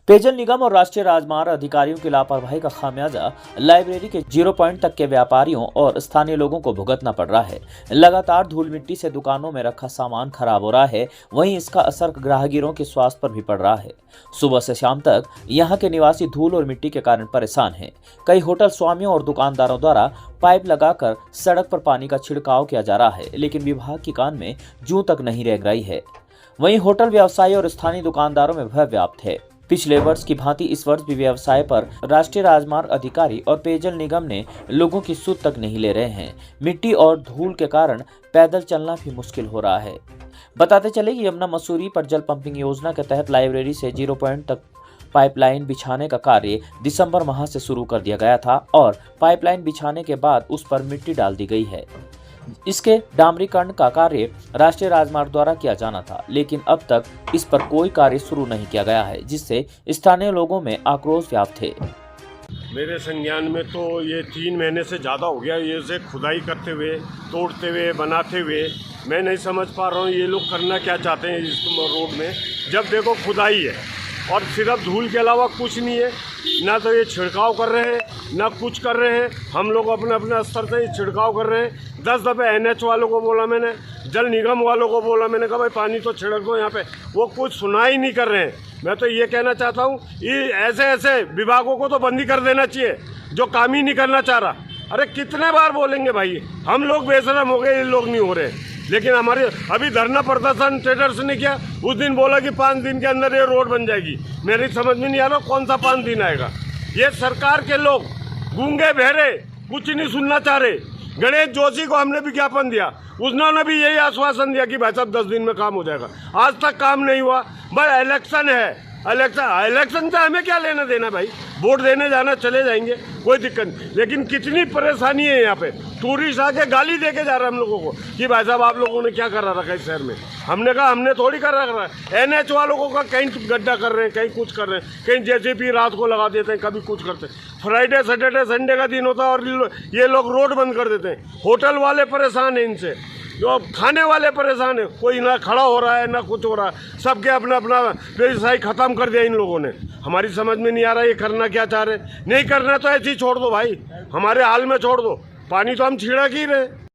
पेयजल निगम और राष्ट्रीय राजमार्ग अधिकारियों की लापरवाही का खामियाजा लाइब्रेरी के 0 पॉइंट तक के व्यापारियों और स्थानीय लोगों को भुगतना पड़ रहा है। लगातार धूल मिट्टी से दुकानों में रखा सामान खराब हो रहा है, वहीं इसका असर ग्राहकों के स्वास्थ्य पर भी पड़ रहा है। सुबह से शाम तक यहाँ के निवासी धूल और मिट्टी के कारण परेशान हैं। कई होटल स्वामियों और दुकानदारों द्वारा पाइप लगाकर सड़क पर पानी का छिड़काव किया जा रहा है, लेकिन विभाग की कान में जूं तक नहीं रह गई है। वहीं होटल व्यवसायी और स्थानीय दुकानदारों में भय व्याप्त है। पिछले वर्ष की भांति इस वर्ष भी व्यवसाय पर राष्ट्रीय राजमार्ग अधिकारी और पेयजल निगम ने लोगों की सुध तक नहीं ले रहे हैं। मिट्टी और धूल के कारण पैदल चलना भी मुश्किल हो रहा है। बताते चले कि यमुना मसूरी पर जल पंपिंग योजना के तहत लाइब्रेरी से 0 पॉइंट तक पाइपलाइन बिछाने का कार्य दिसंबर माह से शुरू कर दिया गया था और पाइपलाइन बिछाने के बाद उस पर मिट्टी डाल दी गई है। इसके डामरीकरण का कार्य राष्ट्रीय राजमार्ग द्वारा किया जाना था, लेकिन अब तक इस पर कोई कार्य शुरू नहीं किया गया है, जिससे स्थानीय लोगों में आक्रोश व्याप्त है। मेरे संज्ञान में तो ये 3 महीने से ज़्यादा हो गया ये से खुदाई करते हुए, तोड़ते हुए, बनाते हुए। मैं नहीं समझ पा रहा हूँ ये लोग करना क्या चाहते हैं इस रोड में। जब देखो खुदाई है और सिर्फ धूल के अलावा कुछ नहीं है। ना तो ये छिड़काव कर रहे हैं, ना कुछ कर रहे हैं। हम लोग अपने अपने स्तर से छिड़काव कर रहे हैं। 10 दफ़े NH वालों को बोला मैंने, जल निगम वालों को बोला मैंने, कहा भाई पानी तो छिड़क दो यहाँ पे। वो कुछ सुना ही नहीं कर रहे हैं। मैं तो ये कहना चाहता हूँ ये ऐसे विभागों को तो बंदी कर देना चाहिए जो काम ही नहीं करना चाह रहा। अरे कितने बार बोलेंगे भाई, हम लोग बेशरम हो गए, ये लोग नहीं हो रहे। लेकिन हमारे अभी धरना प्रदर्शन ट्रेडर्स ने किया, उस दिन बोला कि 5 दिन के अंदर ये रोड बन जाएगी। मेरी समझ में नहीं आ रहा कौन सा 5 दिन आएगा। ये सरकार के लोग गूंगे बहरे कुछ नहीं सुनना चाह रहे। गणेश जोशी को हमने विज्ञापन दिया, उन्होंने भी यही आश्वासन दिया कि भाई साहब 10 दिन में काम हो जाएगा। आज तक काम नहीं हुआ। भाई इलेक्शन है, इलेक्शन से हमें क्या लेना देना भाई। वोट देने जाना चले जाएंगे, कोई दिक्कत नहीं। लेकिन कितनी परेशानी है यहाँ पे। टूरिस्ट आके गाली दे के जा रहा है हम लोगों को कि भाई साहब आप लोगों ने क्या करा रखा है इस शहर में। हमने कहा हमने थोड़ी कर रखा है। NH वालों को का कहीं गड्ढा कर रहे हैं, कहीं कुछ कर रहे हैं, कहीं JCB रात को लगा देते हैं, कभी कुछ करते हैं। फ्राइडे सैटरडे संडे का दिन होता है और ये लोग रोड बंद कर देते हैं। होटल वाले परेशान हैं इनसे, जो खाने वाले परेशान है। कोई ना खड़ा हो रहा है ना कुछ हो रहा है। सबके अपना अपना व्यवसाय खत्म कर दिया इन लोगों ने। हमारी समझ में नहीं आ रहा ये करना क्या चाह रहे। नहीं करना तो ऐसे ही छोड़ दो भाई, हमारे हाल में छोड़ दो। पानी तो हम छिड़क ही रहे।